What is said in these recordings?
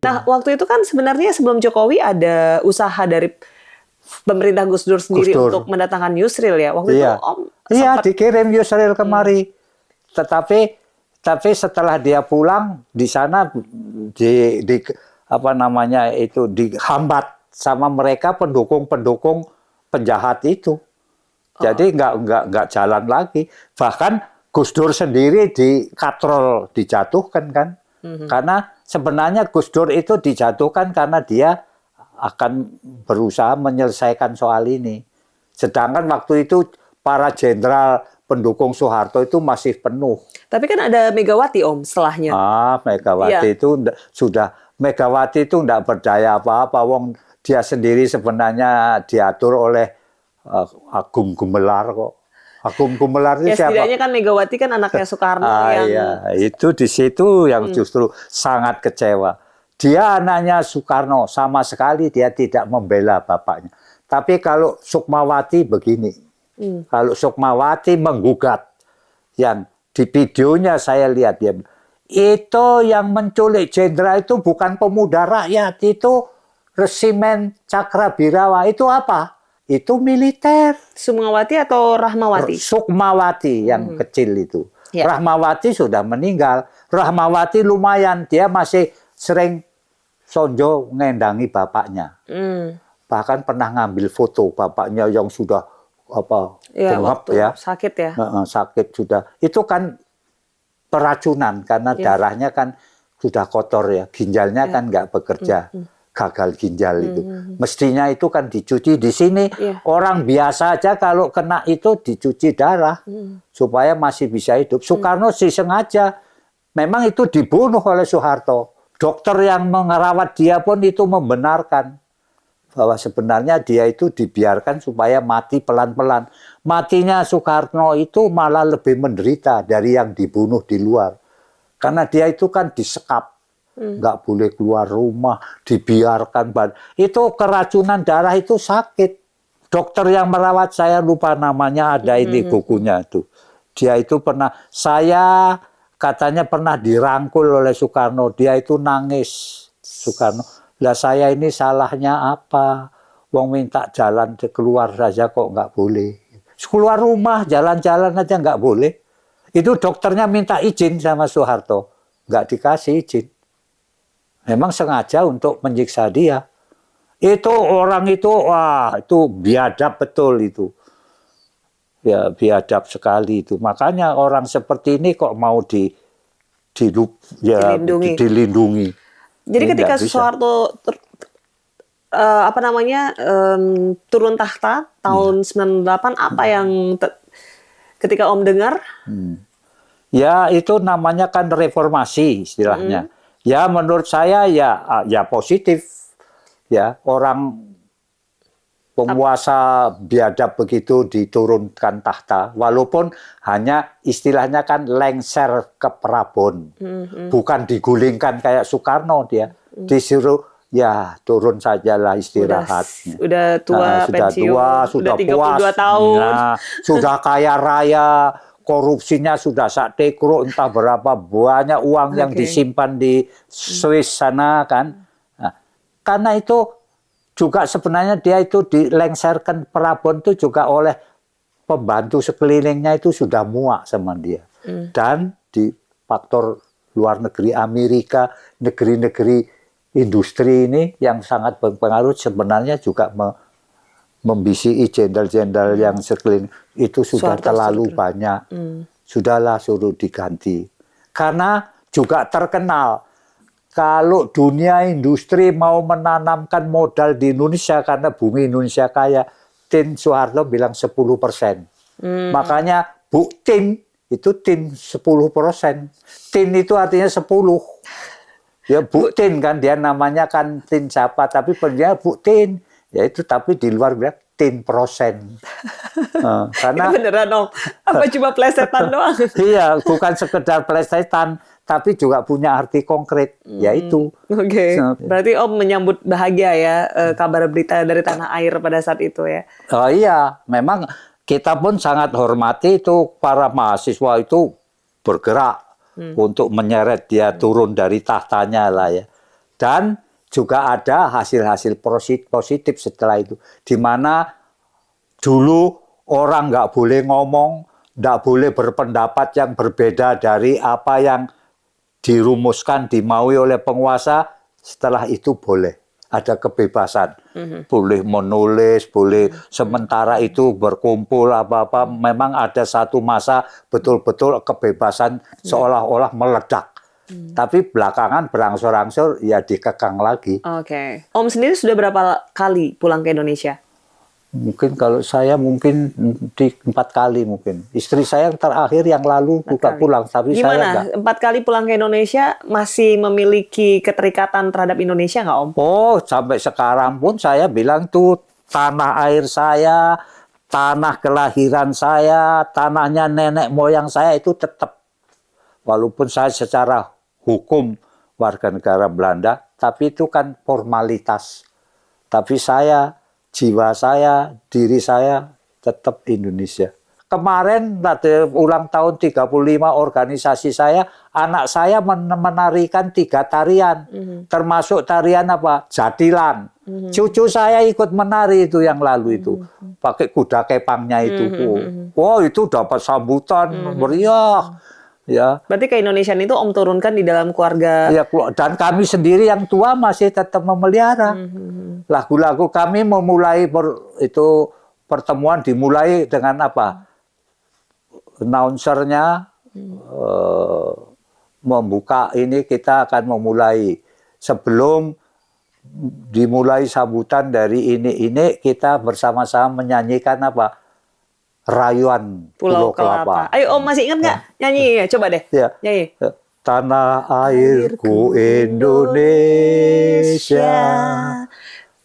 Nah, waktu itu kan sebenarnya sebelum Jokowi ada usaha dari pemerintah Gus Dur sendiri untuk mendatangkan Yusril ya. Waktu itu Om sempat dikirim Yusril kemari. Tapi setelah dia pulang di sana dihambat sama mereka pendukung penjahat itu. Jadi nggak jalan lagi. Bahkan Gus Dur sendiri dikatrol, dijatuhkan kan. Karena sebenarnya Gus Dur itu dijatuhkan karena dia akan berusaha menyelesaikan soal ini. Sedangkan waktu itu para jenderal pendukung Soeharto itu masih penuh. Tapi kan ada Megawati Om setelahnya. Megawati itu Megawati itu enggak berdaya apa-apa. Wong dia sendiri sebenarnya diatur oleh Agung Gumelar kok. Agung Gumelar itu siapa? Setidaknya kan Megawati kan anaknya Soekarno yang... Iya, itu di situ yang justru sangat kecewa. Dia anaknya Soekarno, sama sekali dia tidak membela bapaknya. Tapi kalau Sukmawati begini, kalau Sukmawati menggugat, yang di videonya saya lihat dia, itu yang menculik jenderal itu bukan pemuda rakyat, itu resimen Cakrabirawa, itu apa? Itu militer. Sukmawati atau Rahmawati? Sukmawati yang kecil itu. Ya. Rahmawati sudah meninggal. Rahmawati lumayan, dia masih sering sonjo ngendangi bapaknya. Bahkan pernah ngambil foto bapaknya yang sudah bengap ya. Sakit ya. Sakit sudah. Itu kan peracunan karena darahnya kan sudah kotor ya. Ginjalnya kan nggak bekerja. Gagal ginjal itu. Mestinya itu kan dicuci di sini. Orang biasa aja kalau kena itu dicuci darah supaya masih bisa hidup. Soekarno sih sengaja. Memang itu dibunuh oleh Soeharto. Dokter yang merawat dia pun itu membenarkan bahwa sebenarnya dia itu dibiarkan supaya mati pelan-pelan. Matinya Soekarno itu malah lebih menderita dari yang dibunuh di luar. Karena dia itu kan disekap. Nggak boleh keluar rumah, dibiarkan. Itu keracunan darah itu sakit. Dokter yang merawat saya lupa namanya, ada ini bukunya itu. Dia itu pernah, saya katanya pernah dirangkul oleh Soekarno. Dia itu nangis, Soekarno. Lah saya ini salahnya apa? Wong minta jalan keluar saja kok nggak boleh. Keluar rumah, jalan-jalan aja nggak boleh. Itu dokternya minta izin sama Soeharto. Nggak dikasih izin. Memang sengaja untuk menyiksa dia. Itu orang itu, wah itu biadab betul itu. Ya biadab sekali itu. Makanya orang seperti ini kok mau dilindungi. Jadi ketika Soeharto turun tahta tahun 98, apa yang ketika Om dengar? Ya itu namanya kan reformasi istilahnya. Ya menurut saya ya positif. Ya orang penguasa biadab begitu diturunkan tahta, walaupun hanya istilahnya kan lengser ke Prabon. Bukan digulingkan kayak Soekarno dia. Disuruh ya turun sajalah istirahat. Udah tua, pensiun. Sudah 32 puas. tahun. Nah, sudah kaya raya. Korupsinya sudah saktekro, entah berapa banyak uang yang disimpan di Swiss sana kan. Nah, karena itu juga sebenarnya dia itu dilengserkan Prabon itu juga oleh pembantu sekelilingnya itu sudah muak sama dia. Dan di faktor luar negeri Amerika, negeri-negeri industri ini yang sangat berpengaruh sebenarnya juga membisiki jenderal-jenderal yang sekeliling itu sudah terlalu banyak. Sudahlah suruh diganti. Karena juga terkenal kalau dunia industri mau menanamkan modal di Indonesia karena bumi Indonesia kaya, Tin Soeharto bilang 10%. Makanya Bu Tin itu Tin 10%. Tin itu artinya 10. Ya Bu Tin kan dia namanya kan Tin siapa tapi dia Bu Tin. Ya itu tapi di luar bilang 10%. Karena itu beneran dong. Apa cuma plesetan doang? Iya, bukan sekedar plesetan, tapi juga punya arti konkret, yaitu. Berarti Om menyambut bahagia ya kabar berita dari tanah air pada saat itu ya? Oh iya, memang kita pun sangat hormati itu para mahasiswa itu bergerak untuk menyeret dia turun dari tahtanya lah ya. Dan juga ada hasil-hasil positif setelah itu. Di mana dulu orang nggak boleh ngomong, nggak boleh berpendapat yang berbeda dari apa yang dirumuskan, dimaui oleh penguasa. Setelah itu boleh. Ada kebebasan. Boleh menulis, boleh sementara itu berkumpul apa-apa. Memang ada satu masa betul-betul kebebasan seolah-olah meledak. Tapi belakangan berangsur-angsur ya dikekang lagi. Oke. Om sendiri sudah berapa kali pulang ke Indonesia? Mungkin kalau saya mungkin 4 kali mungkin. Istri saya yang terakhir yang lalu juga pulang, tapi saya enggak. Gimana? 4 kali pulang ke Indonesia masih memiliki keterikatan terhadap Indonesia nggak Om? Oh, sampai sekarang pun saya bilang tuh tanah air saya, tanah kelahiran saya, tanahnya nenek moyang saya itu tetap. Walaupun saya secara hukum warga negara Belanda, tapi itu kan formalitas. Tapi saya, jiwa saya, diri saya tetap Indonesia. Kemarin ulang tahun 35 organisasi saya, anak saya menarikan 3 tarian. Termasuk tarian apa? Jatilan. Cucu saya ikut menari itu yang lalu itu. Pakai kuda kepangnya itu. Wow, itu dapat sambutan meriah. Ya. Berarti ke-Indonesiaan itu Om turunkan di dalam keluarga. Ya, dan kami sendiri yang tua masih tetap memelihara. Lagu-lagu kami memulai itu pertemuan dimulai dengan apa? Announcernya membuka ini kita akan memulai sebelum dimulai sambutan dari ini kita bersama-sama menyanyikan apa? Rayuan Pulau Kelapa. Ayo Om masih ingat nggak? Nyanyi ya, coba deh. Ya. Nyanyi. Tanah airku Indonesia,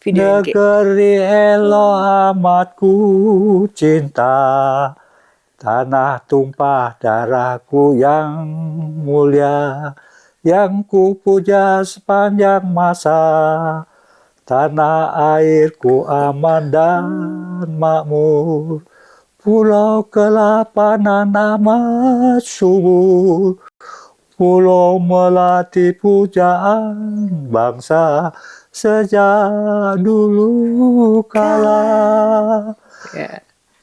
negeri elok amat ku cinta, tanah tumpah darahku yang mulia, yang ku puja sepanjang masa. Tanah airku aman dan makmur, Pulau Kelapa nan amat subur, pulau melati pujaan bangsa sejak dulu kala.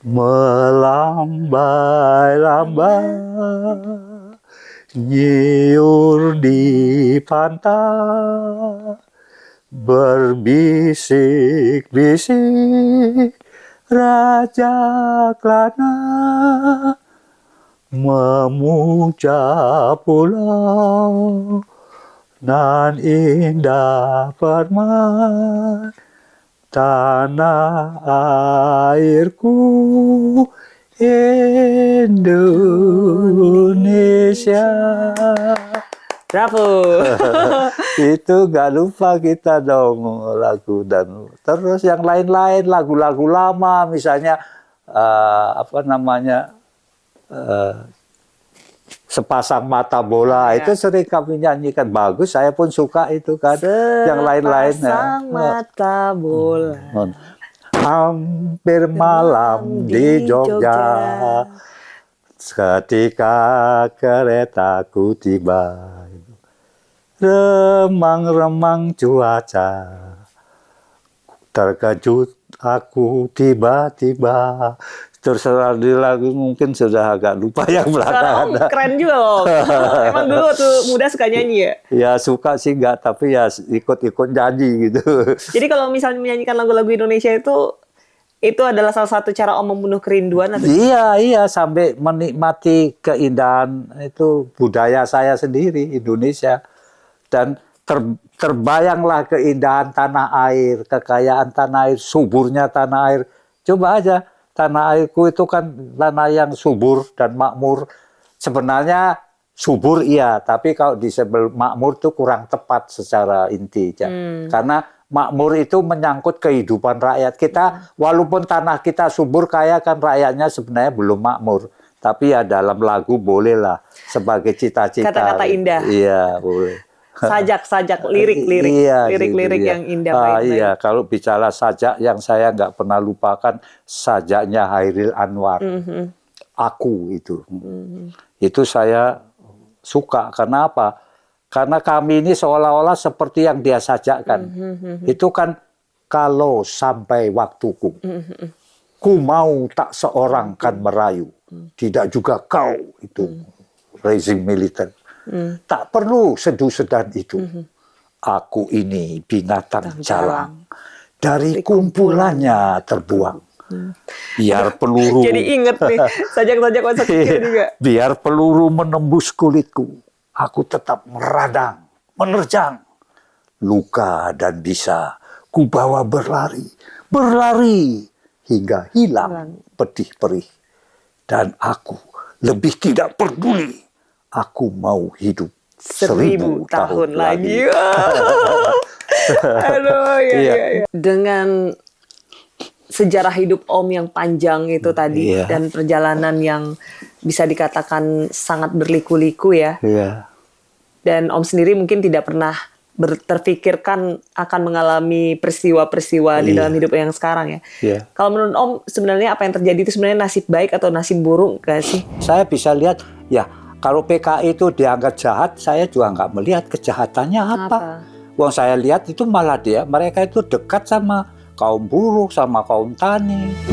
Melambai-lambai nyiur di pantai, berbisik-bisik Raja Klana, memuja pulau nan indah permai, tanah airku Indonesia. Bravo. Itu gak lupa kita dong lagu, dan terus yang lain-lain lagu-lagu lama misalnya apa namanya Sepasang Mata Bola itu sering kami nyanyikan, bagus, saya pun suka itu kan. Yang lain-lain Sepasang mata bola. Hampir malam di Jogja, ketika keretaku tiba, remang-remang cuaca, terkejut aku tiba-tiba. Terserah di lagu mungkin sudah agak lupa yang belakangan. Om keren juga loh. Emang dulu waktu muda suka nyanyi ya? Ya suka sih enggak, tapi ya ikut-ikut nyanyi gitu. Jadi kalau misalnya menyanyikan lagu-lagu Indonesia itu adalah salah satu cara Om membunuh kerinduan atau? Iya, sampai menikmati keindahan itu budaya saya sendiri, Indonesia. Dan terbayanglah keindahan tanah air, kekayaan tanah air, suburnya tanah air. Coba aja, tanah airku itu kan tanah yang subur dan makmur. Sebenarnya subur iya, tapi kalau disebut makmur itu kurang tepat secara inti. Karena makmur itu menyangkut kehidupan rakyat kita. Walaupun tanah kita subur kaya kan rakyatnya sebenarnya belum makmur. Tapi ya dalam lagu bolehlah sebagai cita-cita. Kata-kata indah. Iya, boleh. Sajak lirik-lirik, iya, lirik-lirik gitu, yang indah. Baik-baik. Iya, kalau bicara sajak yang saya nggak pernah lupakan, sajaknya Hairil Anwar. Aku itu. Itu saya suka, karena apa? Karena kami ini seolah-olah seperti yang dia sajakan. Itu kan kalau sampai waktuku, ku mau tak seorang kan merayu. Tidak juga kau itu rezim militer. Tak perlu sedu-sedan itu. Aku ini binatang jalang. Dari kumpulannya terbuang. Biar peluru. Jadi inget nih, sajak-sajak masa kecil juga. Biar peluru menembus kulitku. Aku tetap meradang, menerjang. Luka dan bisa ku bawa berlari. Berlari hingga hilang pedih perih. Dan aku lebih tidak peduli. Aku mau hidup 1000 tahun lagi. Aduh, ya. Dengan sejarah hidup Om yang panjang itu tadi, dan perjalanan yang bisa dikatakan sangat berliku-liku ya. Dan Om sendiri mungkin tidak pernah terfikirkan akan mengalami peristiwa-peristiwa di dalam hidup yang sekarang ya. Kalau menurut Om sebenarnya apa yang terjadi itu sebenarnya nasib baik atau nasib buruk gak sih? Saya bisa lihat ya, kalau PKI itu dianggap jahat, saya juga nggak melihat kejahatannya apa. Wong saya lihat itu malah mereka itu dekat sama kaum buruh, sama kaum tani.